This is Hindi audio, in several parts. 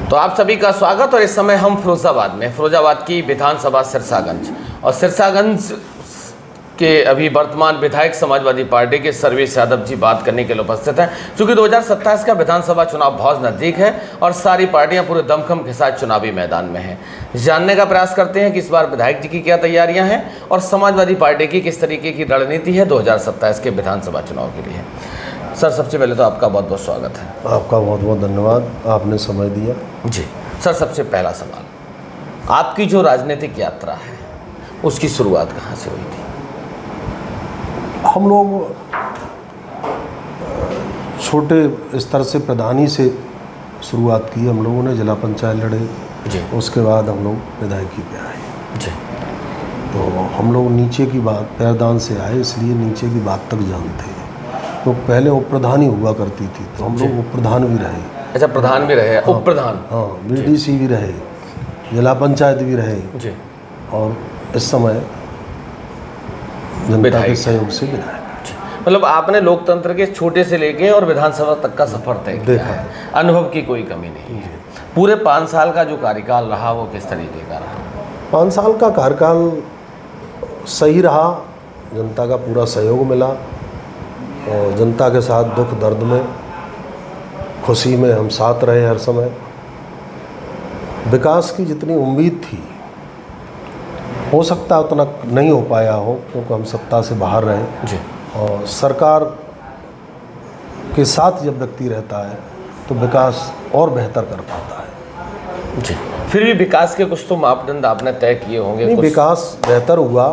तो आप सभी का स्वागत। और इस समय हम फिरोजाबाद में, फिरोजाबाद की विधानसभा सिरसागंज और सिरसागंज के अभी वर्तमान विधायक समाजवादी पार्टी के सर्वेश यादव जी बात करने के लिए उपस्थित हैं। चूँकि 2027 का विधानसभा चुनाव बहुत नज़दीक है और सारी पार्टियां पूरे दमखम के साथ चुनावी मैदान में हैं। जानने का प्रयास करते हैं कि इस बार विधायक जी की क्या तैयारियां हैं और समाजवादी पार्टी की किस तरीके की रणनीति है 2027 के विधानसभा चुनाव के लिए। सर, सबसे पहले तो आपका बहुत बहुत स्वागत है। आपका बहुत बहुत धन्यवाद, आपने समय दिया। जी सर, सबसे पहला सवाल, आपकी जो राजनीतिक यात्रा है उसकी शुरुआत कहाँ से हुई थी? हम लोग छोटे स्तर से प्रधानी से शुरुआत की। हम लोगों ने जिला पंचायत लड़े जी। उसके बाद हम लोग विधायकी पे आए। जी। तो हम लोग नीचे की बात पैरदान से आए, इसलिए नीचे की बात तक जानते हैं। तो पहले उप प्रधान ही हुआ करती थी, तो हम लोग उप प्रधान भी रहे। अच्छा, प्रधान भी रहे, उप प्रधान? हाँ, बीडीसी भी रहे, जिला पंचायत भी रहे जी। और इस समय जनता के सहयोग से विधायक। मतलब आपने लोकतंत्र के छोटे से लेके और विधानसभा तक का सफर तय किया है। अनुभव की कोई कमी नहीं है। पूरे 5 साल का जो कार्यकाल रहा वो किस तरीके का रहा? 5 साल का कार्यकाल सही रहा, जनता का पूरा सहयोग मिला और जनता के साथ दुख दर्द में, खुशी में हम साथ रहे हर समय। विकास की जितनी उम्मीद थी, हो सकता उतना नहीं हो पाया हो क्योंकि हम सत्ता से बाहर रहे जी। और सरकार के साथ जब व्यक्ति रहता है तो विकास और बेहतर कर पाता है। जी। फिर भी विकास के कुछ तो मापदंड आपने तय किए होंगे? नहीं, विकास बेहतर हुआ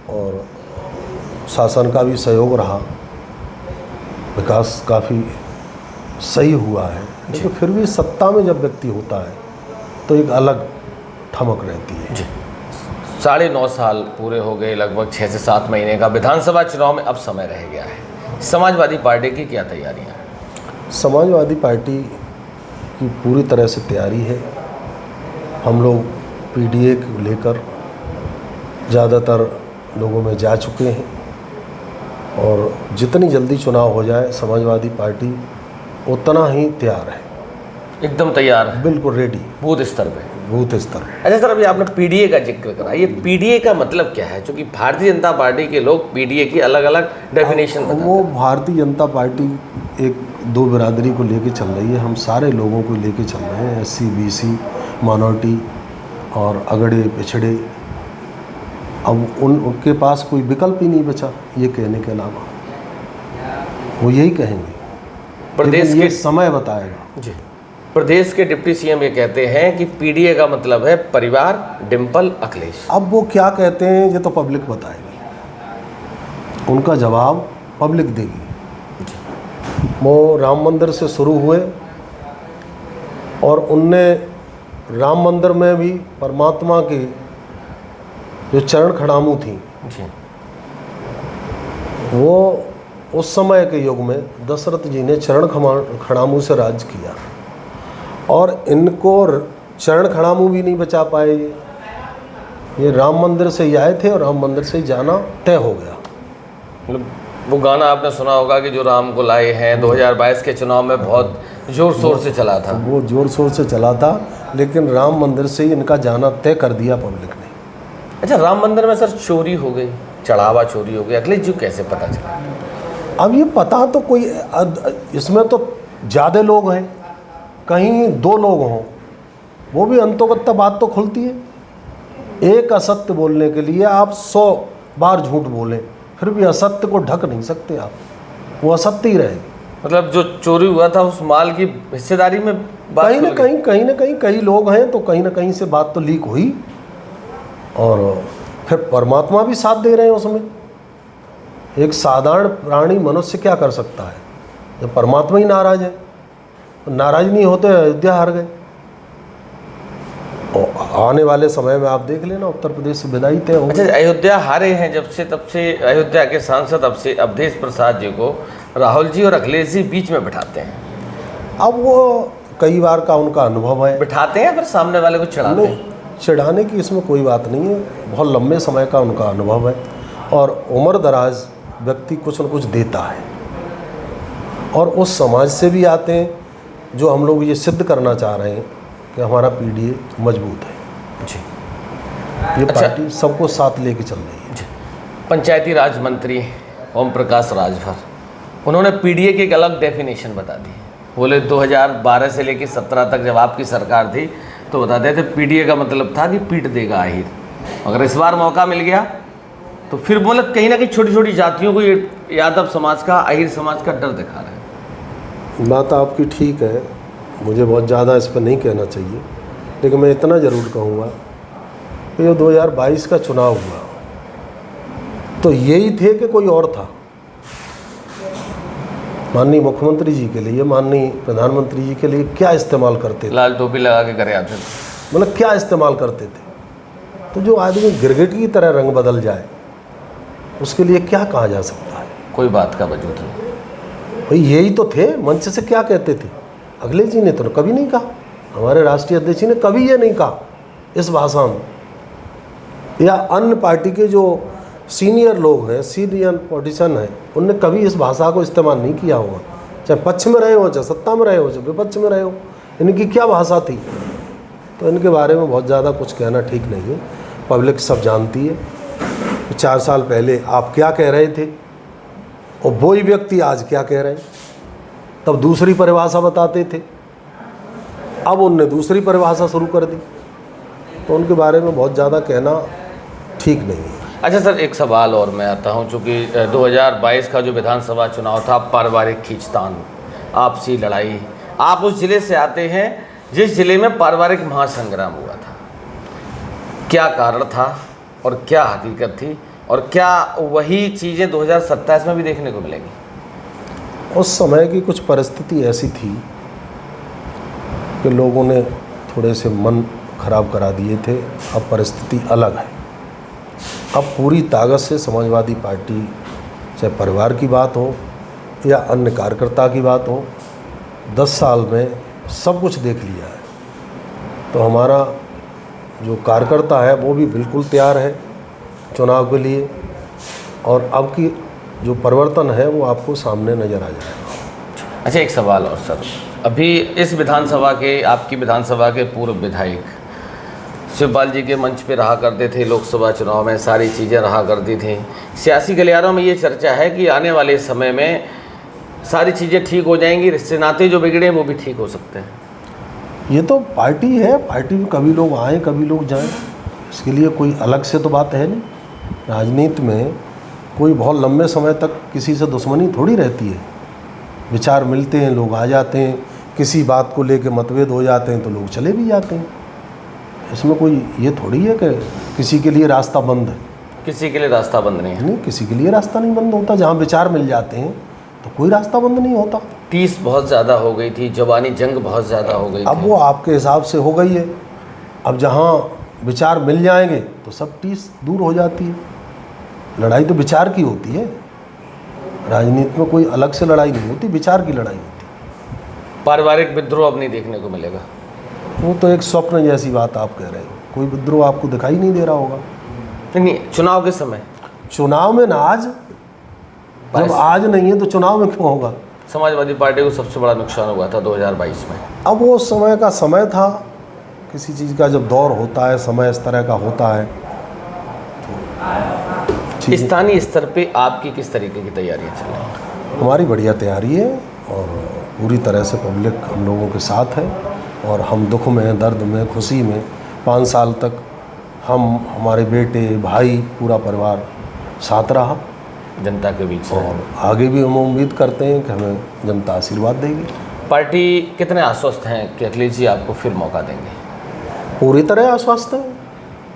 और शासन का भी सहयोग रहा, विकास काफ़ी सही हुआ है। लेकिन फिर भी सत्ता में जब व्यक्ति होता है तो एक अलग ठमक रहती है। जी। 9.5 साल पूरे हो गए, लगभग 6 से 7 महीने का विधानसभा चुनाव में अब समय रह गया है। समाजवादी पार्टी की क्या तैयारियां हैं? समाजवादी पार्टी की पूरी तरह से तैयारी है। हम लोग पीडीए को लेकर ज़्यादातर लोगों में जा चुके हैं और जितनी जल्दी चुनाव हो जाए समाजवादी पार्टी उतना ही तैयार है। एकदम तैयार है, बिल्कुल रेडी, बूथ स्तर पे। बूथ स्तर। अच्छा सर, अभी आपने पीडीए का जिक्र करा, ये पीडीए का मतलब क्या है? क्योंकि भारतीय जनता पार्टी के लोग पीडीए की अलग अलग डेफिनेशन बताते हैं। वो भारतीय जनता पार्टी एक दो बिरादरी को लेके चल रही है। हम सारे लोगों को लेके चल रहे हैं, SC BC माइनॉरिटी और अगड़े पिछड़े। अब उनके पास कोई विकल्प ही नहीं बचा ये कहने के अलावा, वो यही कहेंगे। प्रदेश के के समय बताएगा। जी। प्रदेश के डिप्टी CM ये कहते हैं कि पीडीए का मतलब है परिवार, डिम्पल, अखिलेश। अब वो क्या कहते हैं ये तो पब्लिक बताएगी, उनका जवाब पब्लिक देगी। वो राम मंदिर से शुरू हुए और उनने राम मंदिर में भी परमात्मा की जो चरण खड़ामू थी जी। वो उस समय के युग में दशरथ जी ने चरण खड़ामू से राज किया और इनको चरण खड़ामू भी नहीं बचा पाए। ये राम मंदिर से ही आए थे और राम मंदिर से ही जाना तय हो गया। मतलब वो गाना आपने सुना होगा कि जो राम को लाए हैं, 2022 के चुनाव में बहुत जोर शोर से चला था। वो जोर शोर से चला था, लेकिन राम मंदिर से ही इनका जाना तय कर दिया पब्लिक ने। अच्छा, राम मंदिर में सर चोरी हो गई, चढ़ावा चोरी हो गई, अखिलेश जी कैसे पता चला? अब ये पता तो कोई, इसमें तो ज़्यादा लोग हैं, कहीं 2 लोग हों, वो भी अंतोगत्ता बात तो खुलती है। एक असत्य बोलने के लिए आप 100 बार झूठ बोलें, फिर भी असत्य को ढक नहीं सकते आप, वो असत्य ही रहेगी। मतलब जो चोरी हुआ था उस माल की हिस्सेदारी में बात कहीं ना कहीं कई लोग हैं, तो कहीं ना कहीं से बात तो लीक हुई और फिर परमात्मा भी साथ दे रहे हैं उसमें। एक साधारण प्राणी मनुष्य क्या कर सकता है जब परमात्मा ही नाराज है? तो नाराज नहीं होते अयोध्या हार गए। और आने वाले समय में आप देख लेना उत्तर प्रदेश से विदाई तय हो। अच्छा, अयोध्या हारे हैं जब से, तब से अयोध्या के सांसद अब से अवधेश प्रसाद जी को राहुल जी और अखिलेश जी बीच में बिठाते हैं। अब वो कई बार का उनका अनुभव है। बिठाते हैं फिर सामने वाले को चढ़ाते हैं। चिढ़ाने की इसमें कोई बात नहीं है, बहुत लंबे समय का उनका अनुभव है और उम्र दराज व्यक्ति कुछ न कुछ देता है और उस समाज से भी आते हैं जो हम लोग ये सिद्ध करना चाह रहे हैं कि हमारा पीडीए मजबूत है। जी। ये अच्छा। पार्टी सबको साथ लेके चल रही है। जी। पंचायती राज मंत्री ओम प्रकाश राजभर, उन्होंने पीडीए की एक अलग डेफिनेशन बता दी। बोले 2012 से लेकर 17 तक जब आपकी सरकार थी तो बताते थे पीडीए का मतलब था कि पीट देगा आहिर। अगर इस बार मौका मिल गया तो फिर बोले कहीं ना कहीं छोटी छोटी जातियों को ये यादव समाज का, आहिर समाज का डर दिखा रहे हैं। बात आपकी ठीक है, मुझे बहुत ज़्यादा इस पर नहीं कहना चाहिए, लेकिन मैं इतना ज़रूर कहूँगा कि जो 2022 का चुनाव हुआ तो यही थे कि कोई और था। माननीय मुख्यमंत्री जी के लिए, माननीय प्रधानमंत्री जी के लिए क्या इस्तेमाल करते थे, लाल टोपी लगा के करे आते थे। मतलब क्या इस्तेमाल करते थे। तो जो आदमी गिरगिट की तरह रंग बदल जाए उसके लिए क्या कहा जा सकता है। कोई बात का वजूद नहीं। भाई यही तो थे। मंच से क्या कहते थे, अखिलेश जी ने तो कभी नहीं कहा, हमारे राष्ट्रीय अध्यक्ष जी ने कभी ये नहीं कहा इस भाषा में, या अन्य पार्टी के जो सीनियर लोग हैं, सीनियर पॉलिटिशियन हैं, उनने कभी इस भाषा को इस्तेमाल नहीं किया होगा। चाहे पक्ष में रहे हो, चाहे सत्ता में रहे हो, चाहे विपक्ष में रहे हो, इनकी क्या भाषा थी। तो इनके बारे में बहुत ज़्यादा कुछ कहना ठीक नहीं है। पब्लिक सब जानती है कि 4 साल पहले आप क्या कह रहे थे और वही व्यक्ति आज क्या कह रहे हैं। तब दूसरी परिभाषा बताते थे, अब उनने दूसरी परिभाषा शुरू कर दी, तो उनके बारे में बहुत ज़्यादा कहना ठीक नहीं है। अच्छा सर, एक सवाल और मैं आता हूं, चूँकि 2022 का जो विधानसभा चुनाव था पारिवारिक खींचतान, आपसी लड़ाई, आप उस ज़िले से आते हैं जिस ज़िले में पारिवारिक महासंग्राम हुआ था। क्या कारण था और क्या हकीकत थी, और क्या वही चीज़ें 2027 में भी देखने को मिलेंगी? उस समय की कुछ परिस्थिति ऐसी थी कि लोगों ने थोड़े से मन खराब करा दिए थे। अब परिस्थिति अलग है। अब पूरी ताकत से समाजवादी पार्टी, चाहे परिवार की बात हो या अन्य कार्यकर्ता की बात हो, 10 साल में सब कुछ देख लिया है। तो हमारा जो कार्यकर्ता है वो भी बिल्कुल तैयार है चुनाव के लिए, और अब की जो परिवर्तन है वो आपको सामने नज़र आ जाएगा। अच्छा, एक सवाल और सर, अभी इस विधानसभा के, आपकी विधानसभा के पूर्व विधायक शिवपाल जी के मंच पे रहा करते थे, लोकसभा चुनाव में सारी चीज़ें रहा करती थी। सियासी गलियारों में ये चर्चा है कि आने वाले समय में सारी चीज़ें ठीक हो जाएंगी, रिश्ते नाते जो बिगड़े हैं वो भी ठीक हो सकते हैं। ये तो पार्टी है, पार्टी में कभी लोग आएँ कभी लोग जाएं, इसके लिए कोई अलग से तो बात है नहीं। राजनीति में कोई बहुत लंबे समय तक किसी से दुश्मनी थोड़ी रहती है। विचार मिलते हैं, लोग आ जाते हैं, किसी बात को लेकर मतभेद हो जाते हैं तो लोग चले भी जाते हैं। इसमें कोई ये थोड़ी है कि किसी के लिए रास्ता बंद है। किसी के लिए रास्ता बंद नहीं है। नहीं, किसी के लिए रास्ता नहीं बंद होता। जहाँ विचार मिल जाते हैं तो कोई रास्ता बंद नहीं होता। 30 बहुत ज़्यादा हो गई थी, जवानी जंग बहुत ज़्यादा हो गई अब थी। वो आपके हिसाब से हो गई है। अब जहाँ विचार मिल जाएंगे तो सब 30 दूर हो जाती है। लड़ाई तो विचार की होती है। राजनीति में कोई अलग से लड़ाई नहीं होती, विचार की लड़ाई होती है। पारिवारिक विद्रोह अब नहीं देखने को मिलेगा। वो तो एक स्वप्न जैसी बात आप कह रहे हो। कोई विद्रोह आपको दिखाई नहीं दे रहा होगा। नहीं, चुनाव के समय, चुनाव में ना, आज जब आज नहीं है तो चुनाव में क्यों होगा। समाजवादी पार्टी को सबसे बड़ा नुकसान हुआ था 2022 में। अब वो समय का समय था, किसी चीज़ का जब दौर होता है, समय इस तरह का होता है। तो स्थानीय स्तर पे आपकी किस तरीके की तैयारियां चल रही हैं? हमारी बढ़िया तैयारी है और पूरी तरह से पब्लिक हम लोगों के साथ है, और हम दुख में, दर्द में, खुशी में 5 साल तक हम, हमारे बेटे, भाई, पूरा परिवार साथ रहा जनता के बीच। और आगे भी हम उम्मीद करते हैं कि हमें जनता आशीर्वाद देगी। पार्टी कितने आश्वस्त हैं कि अखिलेश जी आपको फिर मौका देंगे? पूरी तरह आश्वस्त है,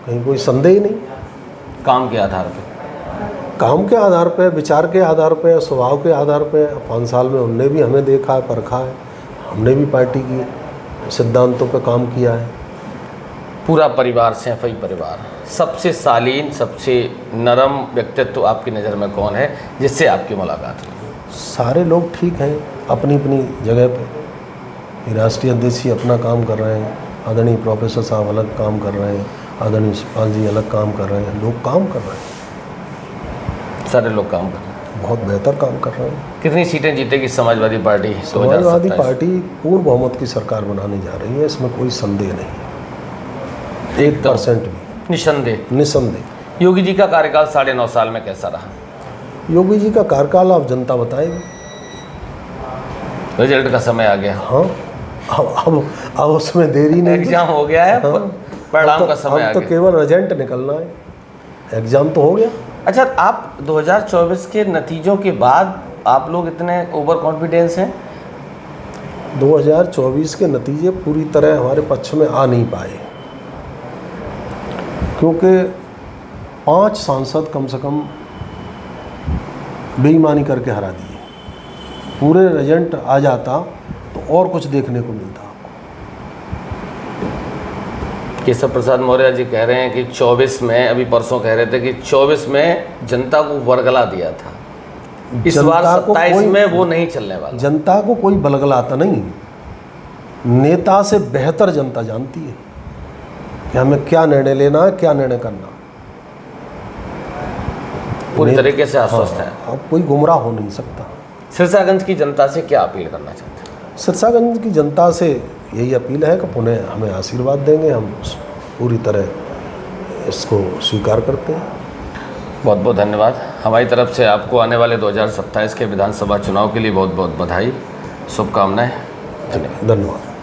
कहीं कोई संदेह नहीं। काम के आधार पर? काम के आधार पे, विचार के आधार पे, स्वभाव के आधार पे। 5 साल में उनने भी हमें देखा है, परखा है, हमने भी पार्टी की सिद्धांतों पे काम किया है। पूरा परिवार, सैफई परिवार, सबसे शालीन, सबसे नरम व्यक्तित्व आपकी नज़र में कौन है जिससे आपकी मुलाकात हुई? सारे लोग ठीक हैं अपनी अपनी जगह पे। राष्ट्रीय अध्यक्ष जी अपना काम कर रहे हैं, आदरणीय प्रोफेसर साहब अलग काम कर रहे हैं, आदरणीय शिवपाल जी अलग काम कर रहे हैं, लोग काम कर रहे हैं। सारे लोग काम कर रहे हैं। बहुत बेहतर काम कर रहे हैं। कितनी सीटें जीतेगी समाजवादी पार्टी? समाजवादी 2027? पार्टी पूर्ण बहुमत की सरकार बनाने जा रही है, इसमें कोई संदेह नहीं, 1% भी, निसंदेह। निसंदेह। योगी जी का कार्यकाल 9.5 साल में कैसा रहा? योगी जी का कार्यकाल अब जनता बताएगी। रिजल्ट का समय आ गया। हाँ, अब उसमें देरी नहीं। एग्जाम हो गया है, हाँ, परिणाम का समय आ अब तो गया। केवल रिजल्ट निकलना है, एग्जाम तो हो गया। अच्छा, आप 2024 के नतीजों के बाद आप लोग इतने ओवर कॉन्फिडेंस हैं? 2024 के नतीजे पूरी तरह हमारे पक्ष में आ नहीं पाए, क्योंकि 5 सांसद कम से कम बेईमानी करके हरा दिए। पूरे रिजल्ट आ जाता तो और कुछ देखने को मिलता। केशव प्रसाद मौर्य जी कह रहे हैं कि 24 में, अभी परसों कह रहे थे कि 24 में जनता को वर्गला दिया था, इस बार जनता को 27 में वो नहीं चलने वाला। जनता को कोई बलगलाता नहीं, नेता से बेहतर जनता जानती है कि हमें क्या निर्णय लेना है, क्या निर्णय करना। पूरी तरीके से आश्वस्त है। अब कोई गुमराह हो नहीं सकता। सिरसागंज की जनता से क्या अपील करना चाहते हैं? सिरसागंज की जनता से यही अपील है कि पुनः हमें आशीर्वाद देंगे, हम पूरी तरह इसको स्वीकार करते हैं। बहुत बहुत धन्यवाद। हमारी तरफ से आपको आने वाले 2027 के विधानसभा चुनाव के लिए बहुत बहुत बधाई, शुभकामनाएं। धन्यवाद। धन्यवाद।